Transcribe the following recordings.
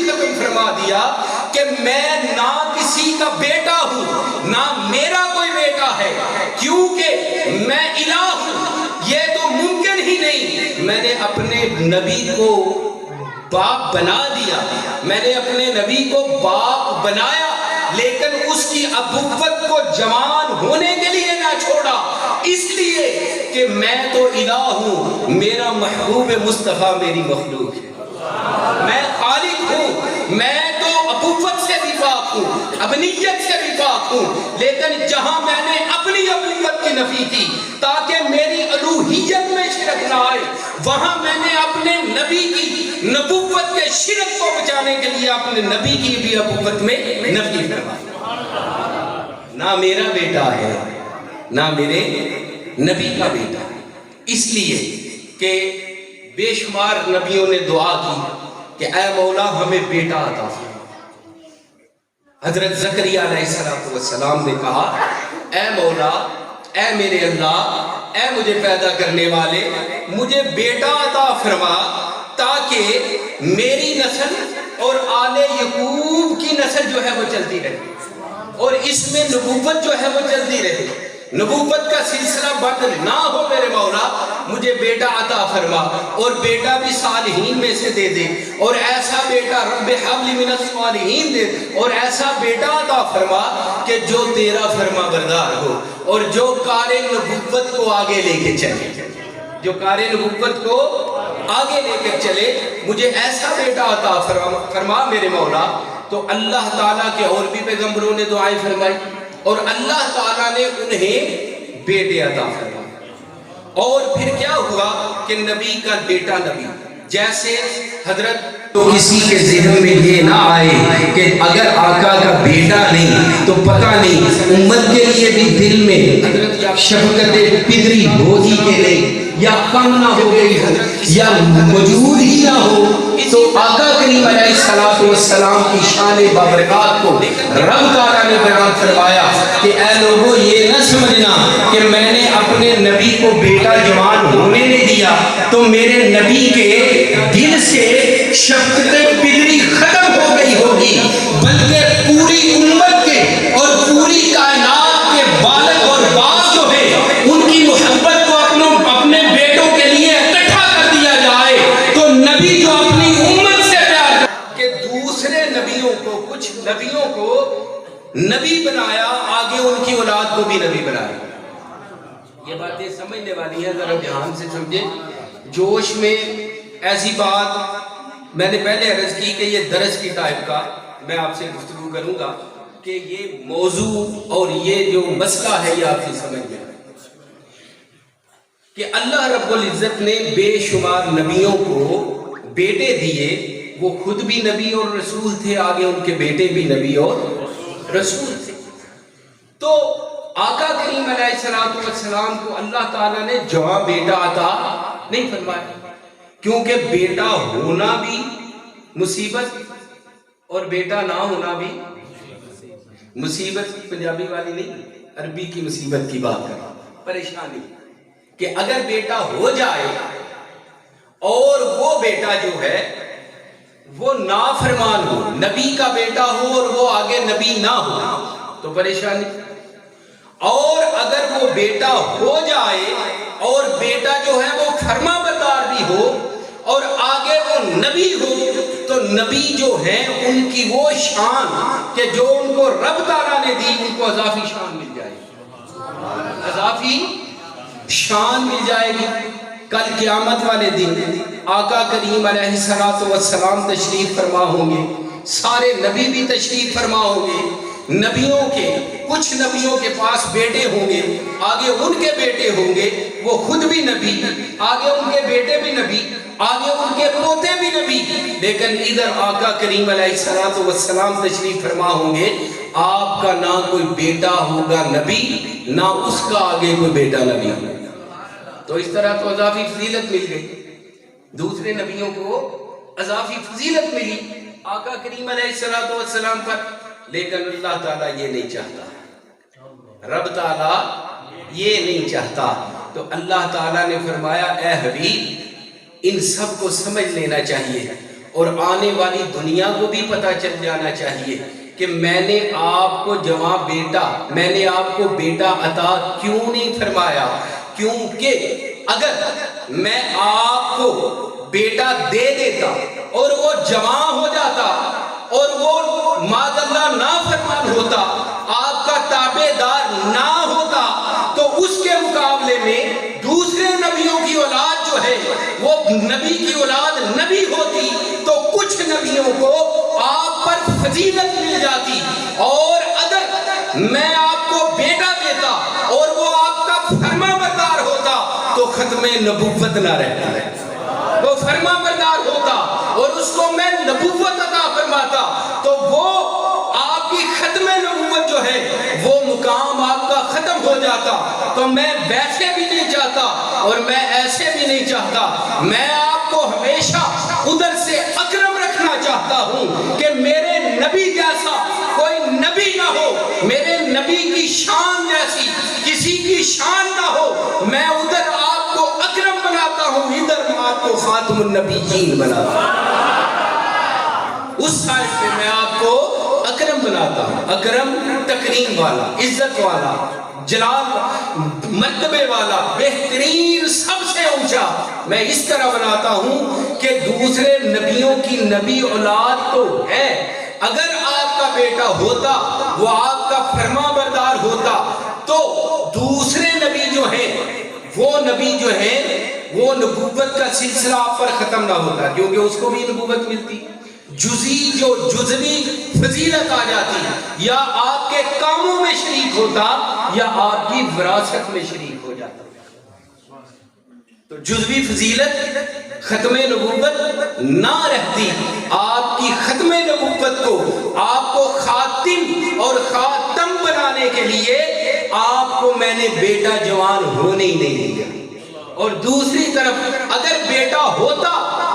ختم فرما دیا کہ میں نہ کسی کا بیٹا ہوں نہ میرا کوئی بیٹا ہے، کیونکہ میں الہ ہوں، یہ تو ممکن ہی نہیں۔ میں نے اپنے نبی کو باپ بنا دیا، میں نے اپنے نبی کو باپ بنایا، لیکن اس کی ابوت کو جوان ہونے کے لیے نہ چھوڑا، اس لیے کہ میں تو الہ ہوں، میرا محبوب مصطفیٰ میری مخلوق ہے، میں خالق ہوں، میں تو ابوت سے بھی پاک ہوں، ابنیت سے بھی پاک ہوں، لیکن جہاں میں نے اپنی ابنیت کی نفی کی تاکہ میری الوہیت میں شرک نہ آئے، وہاں میں نے اپنے نبی کی نبوت کے شرک کو بچانے کے لیے اپنے نبی کی بھی ابوت میں نفی فرمائی۔ نہ میرا بیٹا ہے نہ میرے نبی کا بیٹا ہے، اس لیے کہ بے شمار نبیوں نے دعا کی کہ اے مولا ہمیں بیٹا عطا فرما۔ حضرت زکریا علیہ السلام نے کہا اے مولا، اے میرے اللہ، اے مجھے پیدا کرنے والے، مجھے بیٹا عطا فرما تاکہ میری نسل اور آل یعقوب کی نسل جو ہے وہ چلتی رہے، اور اس میں نبوت جو ہے وہ چلتی رہے، نبوت کا سلسلہ بند نہ ہو میرے مولا، مجھے بیٹا عطا فرما، اور بیٹا بھی صالحین میں سے دے دے، اور ایسا بیٹا رب حب لی من الصالحین دے، اور ایسا بیٹا عطا فرما کہ جو تیرا فرما بردار ہو اور جو کار نبوت کو آگے لے کے چلے، جو کار نبوت کو آگے لے کے چلے، مجھے ایسا بیٹا عطا فرما میرے مولا۔ تو اللہ تعالیٰ کے اور بھی پیغمبروں نے دعائیں فرمائی، اور اللہ تعالیٰ نے انہیں بیٹے عطا فرمائے، اور پھر کیا ہوا کہ نبی کا بیٹا نبی، جیسے حضرت تو کسی کے ذہن میں یہ نہ آئے کہ اگر آقا کا بیٹا نہیں تو پتہ نہیں امت کے لیے بھی دل میں حضرت شفقت پدری ہو ہی کے نہیں، یا کم نہ ہو گئی حضرت، یا موجود ہی نہ ہو، تو آقا کریم علیہ السلام کی شان بابرکات کو رب تعالیٰ نے بیان فرمایا کہ اے لوگوں یہ نہ سمجھنا کہ میں نے اپنے نبی کو بیٹا جوان ہونے نہیں دیا تو میرے نبی کے دل سے شفقت پدری ختم ہو گئی ہوگی، بلکہ پوری امت کے اور پوری کائنات کے بالغ اور باز جو ہے ان کی محبت کو اپنے بیٹوں کے لیے اکٹھا کر دیا جائے، تو نبی جو اپنی امت سے پیار کہ دوسرے نبیوں کو، کچھ نبیوں کو نبی بنایا، آگے ان کی اولاد کو بھی نبی بنایا۔ یہ باتیں سمجھنے والی ہیں، ذرا دھیان سے سمجھیں۔ جوش میں ایسی بات میں نے پہلے عرض کی کہ یہ درس کی ٹائپ کا میں آپ سے گفتگو کروں گا کہ یہ موضوع اور یہ جو مسئلہ ہے یہ آپ کی سمجھ میں آئے کہ اللہ رب العزت نے بے شمار نبیوں کو بیٹے دیے، وہ خود بھی نبی اور رسول تھے، آگے ان کے بیٹے بھی نبی اور رسول تھے۔ تو آقا کریم علیہ السلام کو اللہ تعالیٰ نے جوان بیٹا عطا نہیں فرمایا، کیونکہ بیٹا ہونا بھی مصیبت اور بیٹا نہ ہونا بھی مصیبت، پنجابی والی نہیں، عربی کی مصیبت کی بات کر رہا ہوں، پریشانی کہ اگر بیٹا ہو جائے اور وہ بیٹا جو ہے وہ نافرمان ہو، نبی کا بیٹا ہو اور وہ آگے نبی نہ ہو تو پریشانی، اور اگر وہ بیٹا ہو جائے اور بیٹا جو ہے وہ فرما بردار بھی ہو اور آگے وہ نبی ہو تو نبی جو ہیں ان کی وہ شان کہ جو ان کو رب تعالیٰ نے دی ان کو اضافی شان مل جائے گی، اضافی شان مل جائے گی۔ کل قیامت والے دن آقا کریم علیہ السلام تشریف فرما ہوں گے، سارے نبی بھی تشریف فرما ہوں گے، نبیوں کے کچھ نبیوں کے پاس بیٹے ہوں گے، آگے ان کے بیٹے ہوں گے، وہ خود بھی نبی، آگے ان کے بیٹے بھی نبی، آگے ان کے پوتے بھی نبی، لیکن ادھر آقا کریم علیہ السلام تشریف فرما ہوں گے، آپ کا نہ کوئی بیٹا ہوگا نبی نہ اس کا آگے کوئی بیٹا نبی ہوگا۔ تو اس طرح تو اضافی فضیلت مل گئی، دوسرے نبیوں کو اضافی فضیلت ملی آقا کریم علیہ السلام پر، لیکن اللہ تعالیٰ یہ نہیں چاہتا، رب تعالیٰ یہ نہیں چاہتا۔ تو اللہ تعالیٰ نے فرمایا اے حبیب ان سب کو سمجھ لینا چاہیے، اور آنے والی دنیا کو بھی پتہ چل جانا چاہیے کہ میں نے آپ کو میں نے آپ کو بیٹا عطا کیوں نہیں فرمایا. کیونکہ اگر میں آپ کو بیٹا دے دیتا اور وہ جوان ہو جاتا اور وہ معاذ اللہ نافرمان ہوتا, آپ کا تابع دار نہ ہوتا, تو اس کے مقابلے میں دوسرے نبیوں کی اولاد جو ہے وہ نبی کی اولاد نبی ہوتی تو کچھ نبیوں کو آپ پر فضیلت مل جاتی. اور اگر میں آپ کو بیٹا دیتا اور وہ آپ کا فرما بردار ہوتا تو ختم نبوت نہ رہتا ہے. وہ فرما بردار ہوتا اور اس کو میں نبوت عطا فرماتا تو وہ آپ کی ختم نبوت جو ہے وہ مقام آپ کا ختم ہو جاتا. تو میں ویسے بھی نہیں چاہتا اور میں ایسے بھی نہیں چاہتا. میں آپ کو ہمیشہ ادھر سے اکرم رکھنا چاہتا ہوں کہ میرے نبی جیسا کوئی نبی نہ ہو, میرے نبی کی شان جیسی کسی کی شان نہ ہو. میں ادھر آپ کو اکرم بناتا ہوں, ادھر آپ کو خاتم النبیین بناتا ہوں. اس سائڈ پہ میں آپ کو اکرم بناتا ہوں. اکرم تکریم والا, عزت والا, جلال مرتبے والا, بہترین, سب سے اونچا. میں اس طرح بناتا ہوں کہ دوسرے نبیوں کی نبی اولاد تو ہے, اگر آپ کا بیٹا ہوتا وہ آپ کا فرما بردار ہوتا تو دوسرے نبی جو ہیں وہ نبوت کا سلسلہ آپ پر ختم نہ ہوتا, کیونکہ اس کو بھی نبوت ملتی. جزوی فضیلت آ جاتی, یا آپ کے کاموں میں شریک ہوتا یا آپ کی وراثت میں شریک ہو جاتا. تو جزوی فضیلت ختم نبوت نہ رہتی. آپ کی ختم نبوت کو, آپ کو خاتم اور خاتم بنانے کے لیے آپ کو میں نے بیٹا جوان ہونے ہی نہیں دیا. اور دوسری طرف اگر بیٹا ہوتا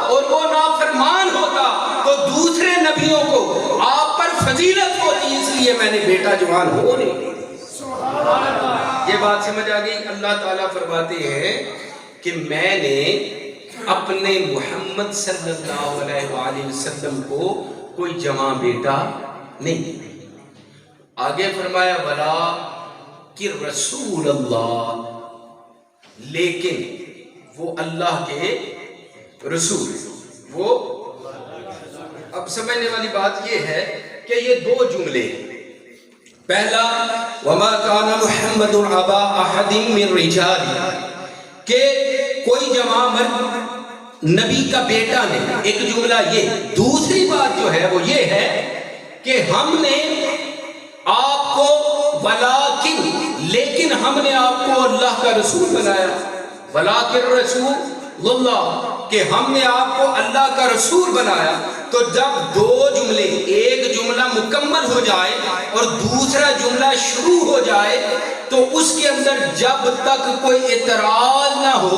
اور وہ نافرمان ہوتا تو دوسرے نبیوں کو آپ پر فضیلت ہوتی, اس لیے میں نے بیٹا جوان ہونے نہیں دیا. یہ بات سمجھ آ گئی. اللہ تعالیٰ فرماتے ہیں کہ میں نے اپنے محمد صلی اللہ علیہ وآلہ وسلم کو کوئی جوان بیٹا نہیں دیا. آگے فرمایا ولا کہ رسول اللہ, لیکن وہ اللہ کے رسول. وہ اب سمجھنے والی بات یہ ہے کہ یہ دو جملے, پہلا وما کان محمد ابا احد من رجال, کہ کوئی جوان مرد نبی کا بیٹا نہیں, ایک جملہ یہ. دوسری بات جو ہے وہ یہ ہے کہ ہم نے آپ کو ولیکن, لیکن ہم نے آپ کو اللہ کا رسول بنایا. ولیکن رسول اللہ, کہ ہم نے آپ کو اللہ کا رسول بنایا. تو جب دو جملے, ایک جملہ مکمل ہو جائے اور دوسرا جملہ شروع ہو جائے تو اس کے اندر جب تک کوئی اعتراض نہ ہو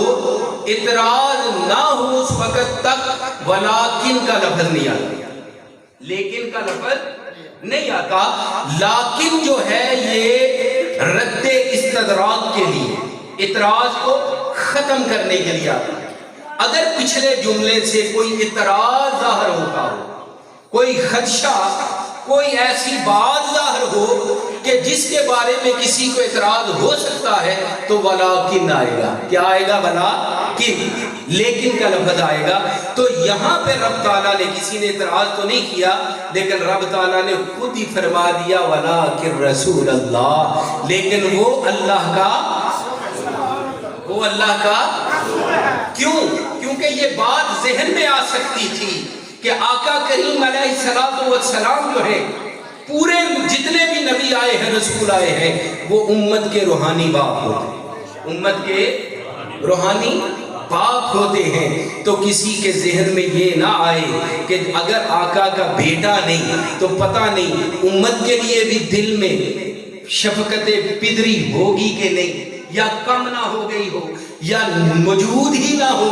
اس وقت تک ولیکن کا لفظ نہیں آتا, لیکن کا لفظ نہیں آتا. لیکن جو ہے یہ رد استدراک کے لیے, اعتراض کو ختم کرنے کے لیے آتا ہے. اگر پچھلے جملے سے کوئی اعتراض ظاہر ہوتا ہو, کوئی خدشہ, کوئی ایسی بات ظاہر ہو کہ جس کے بارے میں کسی کو اعتراض ہو سکتا ہے تو ولیکن آئے گا. کیا آئے گا؟ ولیکن, لیکن کا لفظ آئے گا. تو یہاں پہ رب تعالیٰ نے, کسی نے اعتراض تو نہیں کیا لیکن رب تعالیٰ نے خود ہی فرما دیا ولیکن رسول اللہ, لیکن وہ اللہ کا کیوں؟ کیونکہ یہ بات ذہن میں آ سکتی تھی کہ آقا کریم علیہ السلام جو ہے, پورے جتنے بھی نبی آئے ہیں, رسول آئے ہیں, وہ امت کے روحانی باپ ہوتے ہیں, امت کے روحانی باپ ہوتے ہیں. تو کسی کے ذہن میں یہ نہ آئے کہ اگر آقا کا بیٹا نہیں تو پتہ نہیں امت کے لیے بھی دل میں شفقت پدری ہوگی کہ نہیں, یا کم نہ ہو گئی ہو, یا موجود ہی نہ ہو.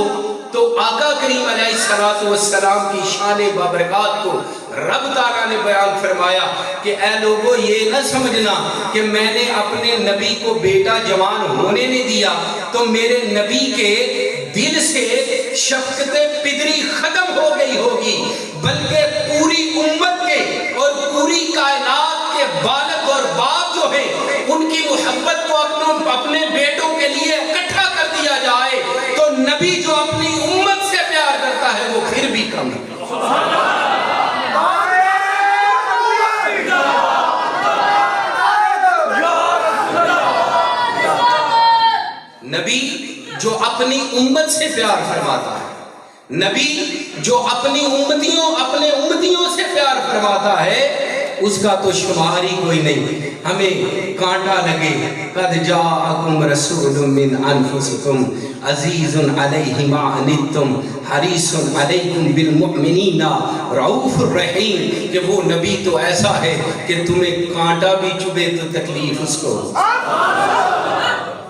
تو آقا کریم علیہ السلام کی شان بابرکات کو رب تعالیٰ نے بیان فرمایا کہ اے لوگو یہ نہ سمجھنا کہ میں نے اپنے نبی کو بیٹا جوان ہونے نہیں دیا تو میرے نبی کے دل سے شفقت پدری ختم ہو گئی ہوگی، بلکہ پوری امت کے اور پوری کائنات کے بالغ اور باپ جو ہیں ان کی محبت کو اپنے بیٹوں کے لیے اکٹھا کر دیا جائے تو نبی جو اپنی امت سے پیار کرتا ہے وہ پھر بھی کم ہے۔ نبی جو اپنی امت سے پیار فرماتا ہے، نبی جو اپنے امتیوں سے پیار فرماتا ہے، اس کا تو شمار ہی کوئی نہیں۔ ہمیں کانٹا لگے، قد جاءکم رسول من انفسکم عزیز علیہ ما عنتم حریص علیکم بالمؤمنین رؤوف الرحیم، کہ وہ نبی تو ایسا ہے کہ تمہیں کانٹا بھی چبھے تو تکلیف اس کو،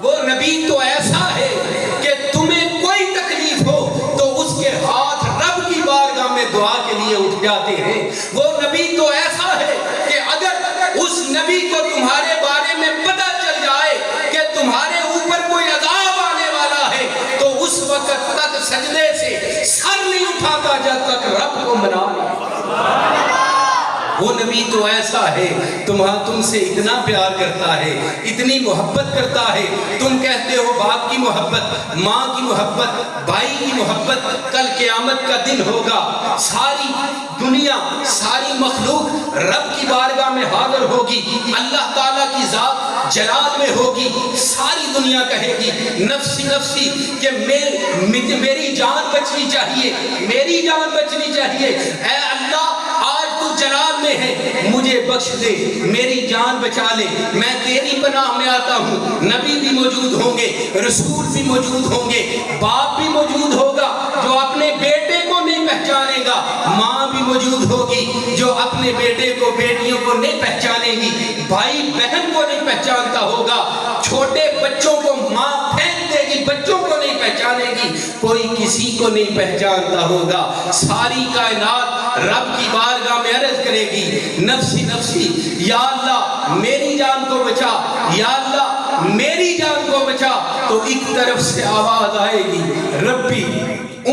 وہ نبی تو ایسا ہے کہ تمہیں کوئی تکلیف ہو تو اس کے ہاتھ رب کی بارگاہ میں دعا کے لیے اٹھ جاتے ہیں۔ وہ نبی تو ایسا ہے کہ اگر اس نبی کو تمہارے بارے میں پتہ چل جائے کہ تمہارے اوپر کوئی عذاب آنے والا ہے تو اس وقت تک سجدے سے سر نہیں اٹھاتا جب تک رب کو منا لے۔ وہ نبی تو ایسا ہے تم سے اتنا پیار کرتا ہے، اتنی محبت کرتا ہے، تم کہتے ہو باپ کی محبت، ماں کی محبت، بھائی کی محبت، کل قیامت کا دن ہوگا، ساری دنیا، ساری مخلوق رب کی بارگاہ میں حاضر ہوگی، اللہ تعالیٰ کی ذات جلال میں ہوگی، ساری دنیا کہے گی نفسی نفسی کہ میری جان بچنی چاہیے، میری جان بچنی چاہیے، اے اللہ آج تو جلال میں ہے، مجھے بخش دے، میری جان بچا لے، میں تیری پناہ میں آتا ہوں۔ نبی بھی موجود ہوں گے، رسول بھی موجود ہوں گے، باپ بھی موجود ہوگا جو اپنے بیٹے کو نہیں پہچانے گا، ماں بھی موجود ہوگی جو اپنے بیٹے کو بیٹیوں کو نہیں پہچانے گی، بھائی بہن کو نہیں پہچانتا ہوگا، چھوٹے بچوں کو ماں پھینک دے گی، بچوں کو نہیں پہچانے گی، کوئی کسی کو نہیں پہچانتا ہوگا، ساری کائنات رب کی بارگاہ میں عرض کرے گی نفسی نفسی، یا اللہ میری جان کو بچا، یا اللہ میری جان کو بچا، تو ایک طرف سے آواز آئے گی ربی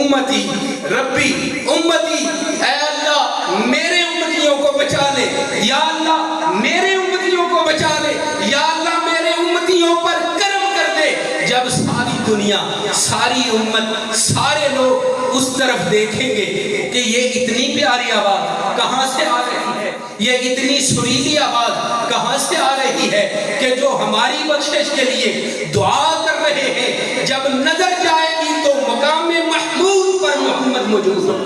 امتی ربی امتی، اے اللہ میرے امتیوں کو بچا لے، یا اللہ میرے امتیوں کو بچا لے، یا اللہ میرے امتیوں پر کرم کر دے۔ جب ساری دنیا، ساری امت، سارے لوگ اس طرف دیکھیں گے کہ یہ اتنی پیاری آواز کہاں سے آ رہی ہے، یہ اتنی سریلی آواز کہاں سے آ رہی ہے کہ جو ہماری بخشش کے لیے دعا کر رہے ہیں، جب نظر جائے گی تو مقام محمود پر محمد موجود ہو۔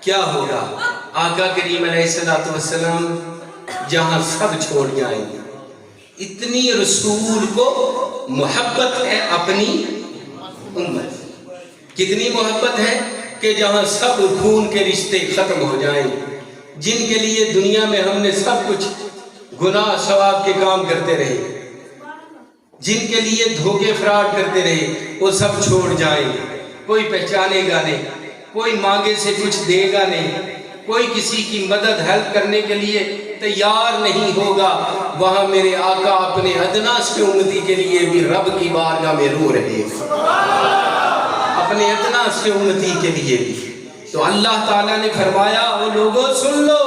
کیا ہوگا آقا کریم علیہ السلام جہاں سب چھوڑ جائیں گے، اتنی رسول کو محبت ہے اپنی امت، کتنی محبت ہے کہ جہاں سب خون کے رشتے ختم ہو جائیں، جن کے لیے دنیا میں ہم نے سب کچھ گناہ ثواب کے کام کرتے رہے، جن کے لیے دھوکے فراڈ کرتے رہے، وہ سب چھوڑ جائیں، کوئی پہچانے گا نہیں، کوئی مانگے سے کچھ دے گا نہیں، کوئی کسی کی مدد ہیلپ کرنے کے لیے تیار نہیں ہوگا، وہاں میرے آقا اپنے ادنا سے امتی کے لیے بھی رب کی بارگاہ میں رو رہے ہیں، اپنے ادنا سے امتی کے لیے بھی۔ تو اللہ تعالیٰ نے فرمایا وہ لوگوں سن لو،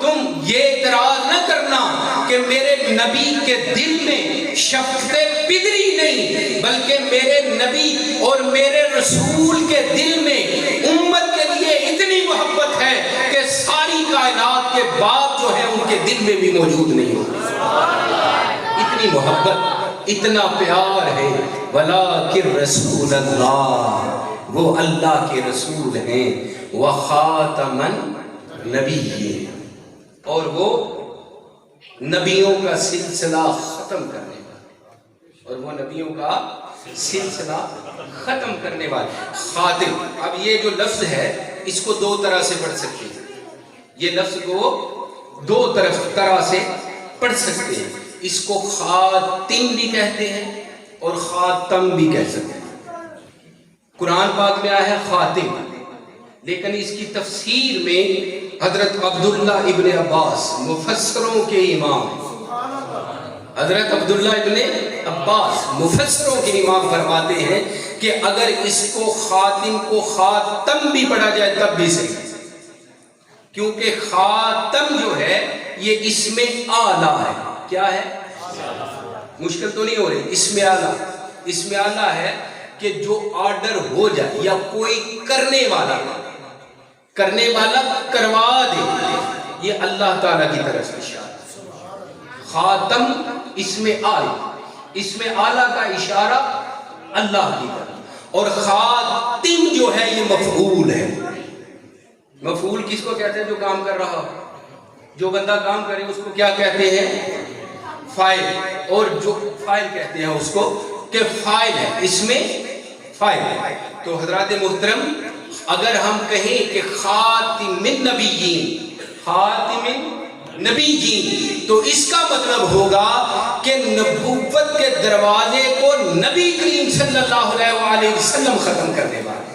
تم یہ اعتراض نہ کرنا کہ میرے نبی کے دل میں شفقت پدری نہیں، بلکہ میرے نبی اور میرے رسول کے دل میں امت کے لیے اتنی محبت ہے کہ ساری کائنات کے باپ جو ہیں ان کے دل میں بھی موجود نہیں ہوتی، اتنی محبت، اتنا پیار ہے۔ وَلَٰكِن رَسُولَ اللَّهِ، وہ اللہ کے رسول ہیں، وَخَاتَمَ النَّبِيِّينَ، اور وہ نبیوں کا سلسلہ ختم کرنے والا، اور وہ نبیوں کا سلسلہ ختم کرنے والا خاتم۔ اب یہ جو لفظ ہے اس کو دو طرح سے پڑھ سکتے ہیں، یہ لفظ کو دو طرح سے پڑھ سکتے ہیں، اس کو خاتم بھی کہتے ہیں اور خاتم بھی کہہ سکتے ہیں۔ قرآن پاک میں آیا ہے خاتم، لیکن اس کی تفسیر میں حضرت عبداللہ ابن عباس مفسروں کے امام، حضرت عبداللہ ابن عباس مفسروں کے امام فرماتے ہیں کہ اگر اس کو خاتم کو خاتم بھی پڑھا جائے تب بھی صحیح، کیونکہ خاتم جو ہے یہ اسم اعلیٰ ہے۔ کیا ہے؟ مشکل تو نہیں ہو رہی، اسم اعلیٰ، اسم اعلیٰ ہے کہ جو آرڈر ہو جائے یا کوئی کرنے والا کروا دے، یہ اللہ تعالیٰ کی طرف سے اشارہ۔ خاتم اسم اعلیٰ، اسم اعلیٰ کا اشارہ اللہ کی طرف، اور خاتم جو ہے یہ مفعول ہے۔ مفعول کس کو کہتے ہیں؟ جو کام کر رہا ہو، جو بندہ کام کرے اس کو کیا کہتے ہیں؟ فاعل، اور جو فاعل کہتے ہیں اس کو کہ فاعل ہے، اس میں فاعل ہے۔ تو حضرات محترم، اگر ہم کہیں کہ خاتم النبیین، خاتم النبیین، تو اس کا مطلب ہوگا کہ نبوت کے دروازے کو نبی کریم صلی اللہ علیہ وسلم ختم کرنے والے،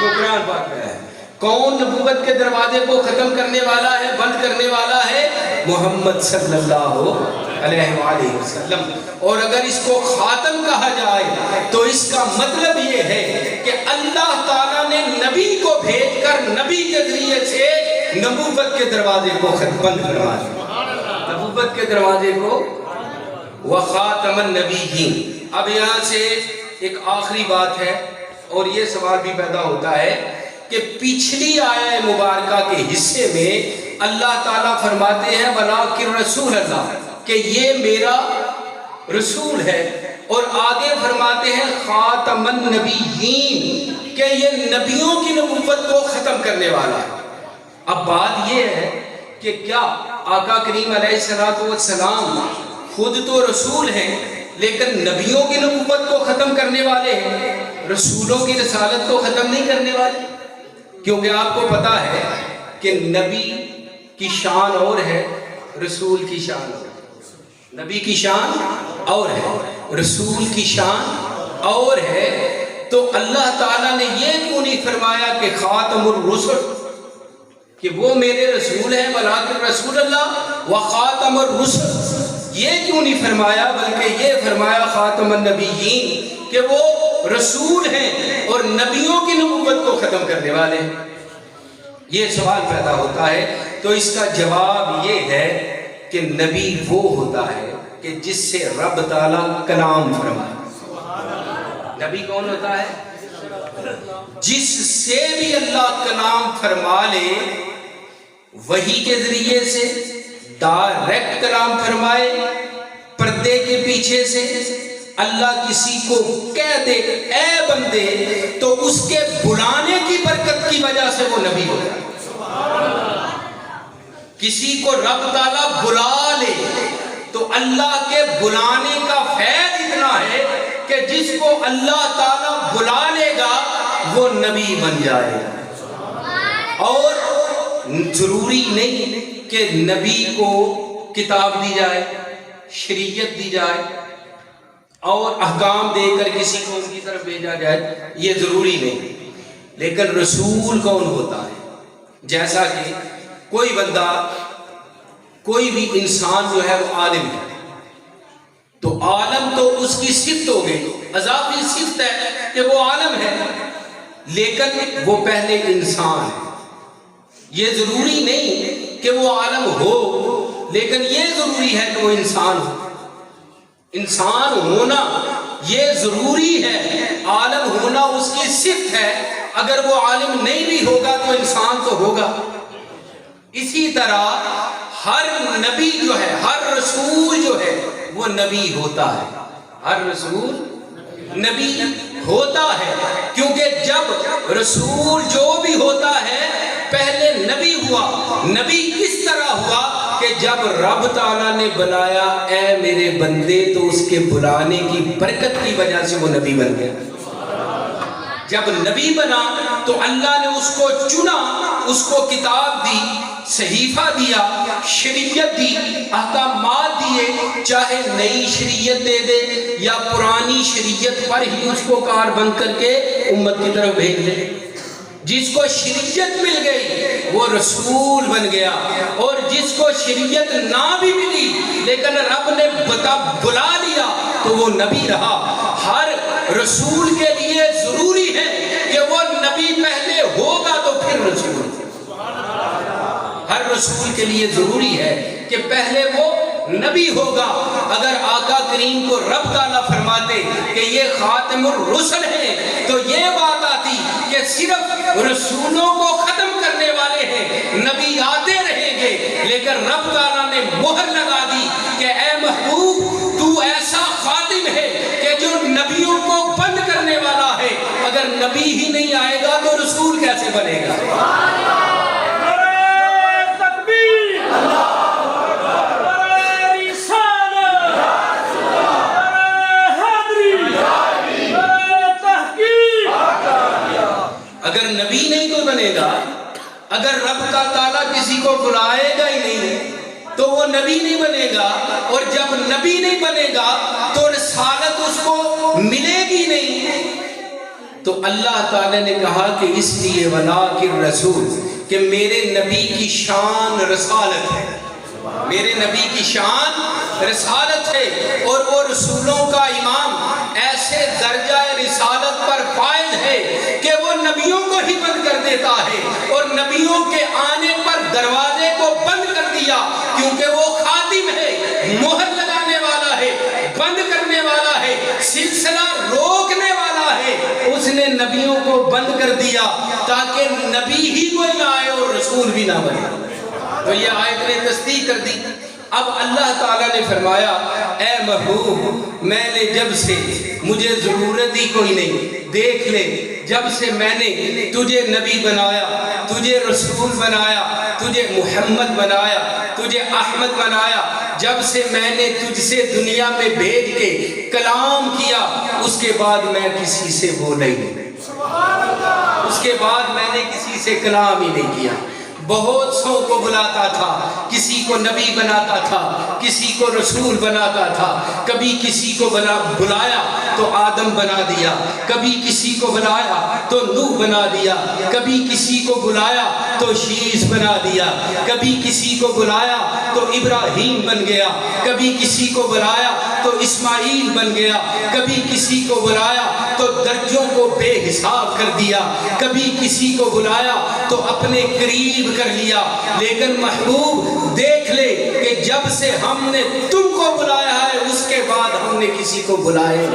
جو قرآن پاک میں ہے۔ کون نبوت کے دروازے کو ختم کرنے والا ہے، بند کرنے والا ہے؟ محمد صلی اللہ علیہ وآلہ وسلم۔ اور اگر اس کو خاتم کہا جائے تو اس کا مطلب یہ ہے کہ اللہ تعالیٰ نے نبی کو بھیج کر نبی کے ذریعے سے نبوت کے دروازے کو بند کروا دیا، نبوت کے دروازے کو۔ وخاتم النبیین۔ اب یہاں سے ایک آخری بات ہے، اور یہ سوال بھی پیدا ہوتا ہے کہ پچھلی آیہ مبارکہ کے حصے میں اللہ تعالیٰ فرماتے ہیں وَلَٰكِن رسول اللہ، کہ یہ میرا رسول ہے، اور آگے فرماتے ہیں خاتم النبیین، کہ یہ نبیوں کی نبوت کو ختم کرنے والا ہے۔ اب بات یہ ہے کہ کیا آقا کریم علیہ السلام خود تو رسول ہیں لیکن نبیوں کی نبوت کو ختم کرنے والے ہیں، رسولوں کی رسالت کو ختم نہیں کرنے والے؟ کیونکہ آپ کو پتا ہے کہ نبی کی شان اور ہے، رسول کی شان اور ہے۔ نبی کی شان اور ہے، رسول کی شان اور ہے۔ تو اللہ تعالیٰ نے یہ کیوں نہیں فرمایا کہ خاتم الرسل، کہ وہ میرے رسول ہیں، وَلَٰكِن رسول اللہ وَخَاتَمَ الرُّسُلِ، یہ کیوں نہیں فرمایا، بلکہ یہ فرمایا خاتم النبیین، کہ وہ رسول ہیں اور نبیوں کی نبوت کو ختم کرنے والے ہیں؟ یہ سوال پیدا ہوتا ہے۔ تو اس کا جواب یہ ہے کہ نبی وہ ہوتا ہے کہ جس سے رب تعالیٰ کلام فرمائے۔ نبی کون ہوتا ہے؟ جس سے بھی اللہ کلام فرما لے، وحی کے ذریعے سے ڈائریکٹ کلام فرمائے، پردے کے پیچھے سے اللہ کسی کو کہہ دے اے بندے، تو اس کے بلانے کی برکت کی وجہ سے وہ نبی ہو جائے۔ کسی کو رب تعالیٰ بلا لے تو اللہ کے بلانے کا فیض اتنا ہے کہ جس کو اللہ تعالیٰ بلا لے گا وہ نبی بن جائے گا۔ اور ضروری نہیں کہ نبی کو کتاب دی جائے، شریعت دی جائے اور احکام دے کر کسی قوم کی طرف بھیجا جائے، یہ ضروری نہیں۔ لیکن رسول کون ہوتا ہے؟ جیسا کہ کوئی بندہ، کوئی بھی انسان جو ہے وہ عالم ہے، تو عالم تو اس کی صفت ہو گئی، اضافی صفت ہے کہ وہ عالم ہے، لیکن وہ پہلے انسان ہے۔ یہ ضروری نہیں کہ وہ عالم ہو، لیکن یہ ضروری ہے کہ وہ انسان ہو۔ انسان ہونا یہ ضروری ہے، عالم ہونا اس کی صفت ہے۔ اگر وہ عالم نہیں بھی ہوگا تو انسان تو ہوگا۔ اسی طرح ہر نبی جو ہے، ہر رسول جو ہے وہ نبی ہوتا ہے، ہر رسول نبی ہوتا ہے، کیونکہ جب رسول جو بھی ہوتا ہے پہلے نبی ہوا۔ نبی کس طرح ہوا کہ جب رب تعالیٰ نے بلایا اے میرے بندے، تو اس کے بلانے کی برکت کی وجہ سے وہ نبی بن گیا۔ جب نبی بنا تو اللہ نے اس کو چنا، اس کو کتاب دی، صحیفہ دیا، شریعت دی، احکامات دیے، چاہے نئی شریعت دے دے یا پرانی شریعت پر ہی اس کو کار بند کر کے امت کی طرف بھیج دے۔ جس کو شریعت مل گئی وہ رسول بن گیا، اور جس کو شریعت نہ بھی ملی لیکن رب نے بلا لیا تو وہ نبی رہا۔ ہر رسول کے لیے ضروری ہے کہ وہ نبی پہلے ہوگا تو پھر رسول۔ ہر رسول کے لیے ضروری ہے کہ پہلے وہ نبی ہوگا۔ اگر آقا کریم کو رب تعالیٰ فرماتے کہ یہ خاتم الرسل ہیں تو یہ بات آتی کہ صرف رسولوں کو ختم کرنے والے ہیں، نبی آتے رہیں گے، لیکن رب تعالیٰ نے مہر لگا دی کہ اے محبوب تو ایسا خاتم ہے کہ جو نبیوں کو بند کرنے والا ہے، اگر نبی ہی نہیں آئے گا تو رسول کیسے بنے گا؟ اگر نبی نہیں تو بنے گا، اگر رب کا تعالیٰ کسی کو بلائے گا ہی نہیں تو وہ نبی نہیں بنے گا، اور جب نبی نہیں بنے گا تو رسالت اس کو ملے گی نہیں۔ تو اللہ تعالیٰ نے کہا کہ اس لیے وَلَٰكِن رسول، کہ میرے نبی کی شان رسالت ہے، میرے نبی کی شان رسالت ہے، اور وہ رسولوں کا امام ایسے درجہ رسالت پر فائز ہے کہ وہ نبیوں کو ہی بند کر دیتا ہے، اور نبیوں کے آنے پر دروازے کو بند کر دیا، کیونکہ وہ خاتم ہے، مہر لگانے والا ہے، بند کرنے والا ہے، سلسلہ روکنے والا ہے۔ اس نے نبیوں کو بند کر دیا تاکہ نبی ہی کوئی نہ آئے اور رسول بھی نہ بنے۔ تو یہ آیت نے تصدیق کر دی۔ اب اللہ تعالیٰ نے فرمایا اے محبوب میں نے جب سے، مجھے ضرورت ہی کوئی نہیں، دیکھ لے جب سے میں نے تجھے نبی بنایا، تجھے رسول بنایا، تجھے محمد بنایا، تجھے احمد بنایا، جب سے میں نے تجھ سے دنیا میں بھیج کے کلام کیا، اس کے بعد میں کسی سے بولا ہی نہیں، اس کے بعد میں نے کسی سے کلام ہی نہیں کیا۔ بہت سو کو بلاتا تھا، کسی کو نبی بناتا تھا، کسی کو رسول بناتا تھا، کبھی کسی کو بلایا تو آدم بنا دیا، کبھی کسی کو بلایا تو نوح بنا دیا، کبھی کسی کو بلایا تو شیش بنا دیا، کبھی کسی کو بلایا تو ابراہیم بن گیا، کبھی کسی کو بلایا تو اسماعیل بن گیا، کبھی کسی کو بلایا تو درجوں کو بے حساب کر دیا، کبھی کسی کو بلایا تو اپنے قریب کر لیا۔ لیکن محبوب دیکھ لے کہ جب سے ہم نے تم کو بلایا ہے اس کے بعد ہم نے کسی کو بلائے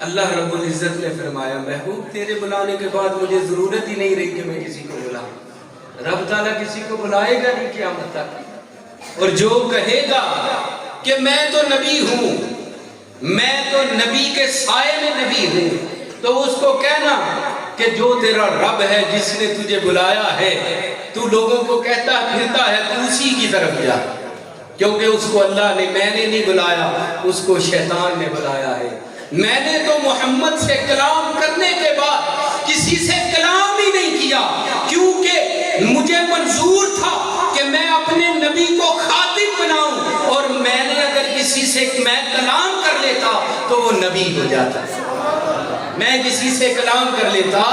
اللہ رب العزت نے فرمایا محبوب تیرے بلانے کے بعد مجھے ضرورت ہی نہیں رہی کہ میں کسی کو بلاؤں۔ رب تعالیٰ کسی کو بلائے گا نہیں قیامت تک، اور جو کہے گا کہ میں تو نبی ہوں، میں تو نبی کے سائے میں نبی ہوں، تو اس کو کہنا کہ جو تیرا رب ہے جس نے تجھے بلایا ہے، تو لوگوں کو کہتا پھرتا ہے تو اسی کی طرف جا، کیونکہ اس کو اللہ نے، میں نے نہیں بلایا، اس کو شیطان نے بلایا ہے۔ میں نے تو محمد سے کلام کرنے کے بعد کسی سے کلام ہی نہیں کیا، کیونکہ مجھے منظور تھا کہ میں اپنے نبی کو خاتم بناؤں، اور میں نے اگر کسی سے میں کلام کر لیتا تو وہ نبی ہو جاتا، میں کسی سے کلام کر لیتا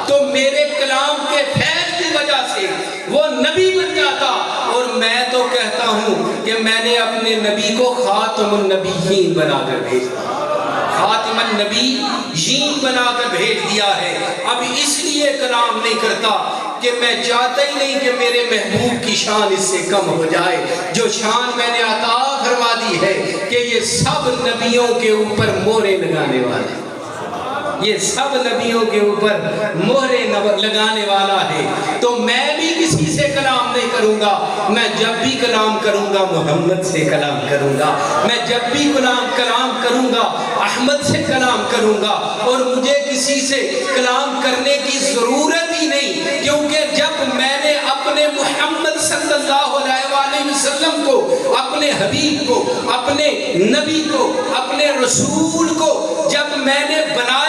تو میرے کلام کے فیض کی وجہ سے وہ نبی بن جاتا، اور میں تو کہتا ہوں کہ میں نے اپنے نبی کو خاتم النبیین بنا کر بھیجا۔ خاتم النبی یین بنا کر بھیج دیا ہے. اب اس لیے کلام نہیں کرتا کہ میں چاہتا ہی نہیں کہ میرے محبوب کی شان اس سے کم ہو جائے. جو شان میں نے عطا فرما دی ہے کہ یہ سب نبیوں کے اوپر مہریں لگانے والے، یہ سب نبیوں کے اوپر مہریں لگانے والا ہے. تو میں بھی کسی سے کلام نہیں کروں گا. میں جب بھی کلام کروں گا محمد سے کلام کروں گا. میں جب بھی کلام کروں گا احمد سے کلام کروں گا. اور مجھے کسی سے کلام کرنے کی ضرورت ہی نہیں، کیونکہ جب میں نے اپنے محمد صلی اللہ علیہ وآلہ وسلم کو، اپنے حبیب کو، اپنے نبی کو، اپنے رسول کو جب میں نے بنا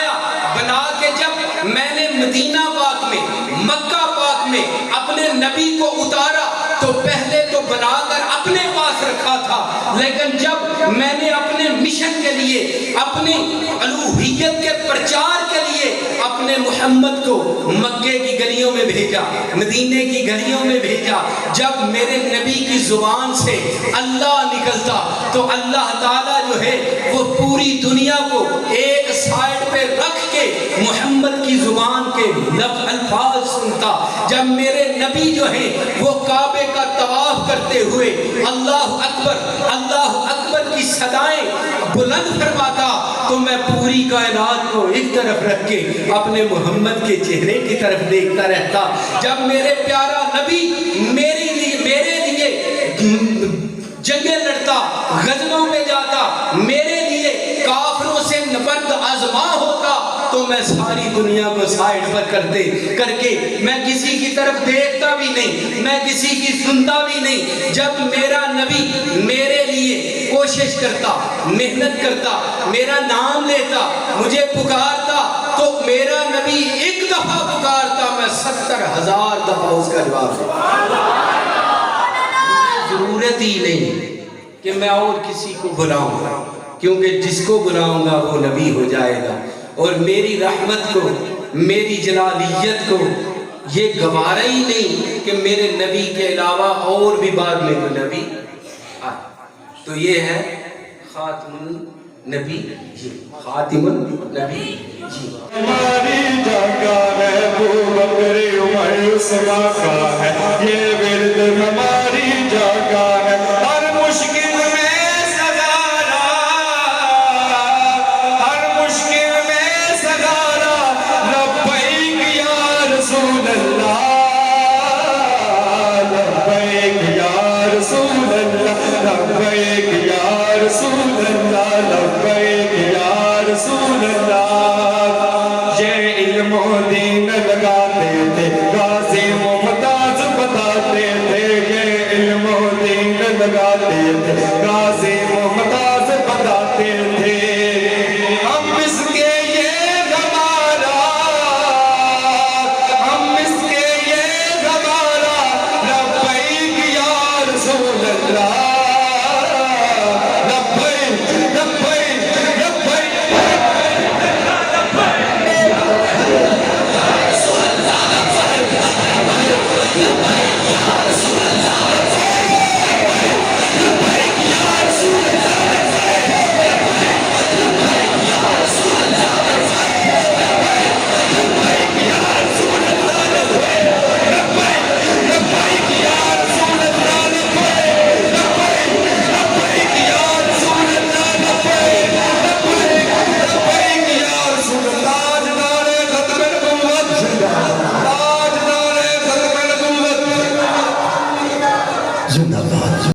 کے جب میں نے مدینہ پاک میں، مکہ پاک میں اپنے نبی کو اتارا تو پہلے تو بنا کر اپنے پاس رکھا تھا، لیکن جب میں نے اپنے مشن کے لیے، اپنی الوہیت کے پرچار کے لیے اپنے محمد کو مکے کی گلیوں میں بھیجا، مدینے کی گلیوں میں بھیجا، جب میرے نبی کی زبان سے اللہ نکلتا تو اللہ تعالیٰ جو ہے وہ پوری دنیا کو ایک سائیڈ پہ رکھ کے محمد کی زبان کے الفاظ سنتا. جب میرے نبی جو ہیں وہ کعبے کا طواف کرتے ہوئے اللہ اکبر کی صدائیں بلند فرماتا تو میں پوری کائنات کو ایک طرف رکھ کے اپنے محمد کے چہرے کی طرف دیکھتا رہتا. جب میرے پیارا نبی میرے لیے جنگیں لڑتا، غزووں میں جاتا، میرے لیے کافروں سے نبرد آزما ہوتا، تو میں ساری دنیا کو سائیڈ پر کر کے میں کسی کی طرف دیکھتا بھی نہیں، میں کسی کی سنتا بھی نہیں. جب میرا نبی میرے لیے کوشش کرتا، محنت کرتا، میرا نام لیتا، مجھے پکارتا تو میرا نبی ایک دفعہ پکارتا میں 70,000 دفعہ اس کا جواب دیتا. ضرورت ہی نہیں کہ میں اور کسی کو بلاؤں، کیونکہ جس کو بلاؤں گا وہ نبی ہو جائے گا. اور میری رحمت کو، میری جلالیت کو یہ گوارا ہی نہیں کہ میرے نبی کے علاوہ اور بھی بعد میں کوئی نبی آئے. تو یہ ہے خاتم النبی جی، خاتم النبی جی. ہماری جگہ ہے ابو بکر عمر عثمان کا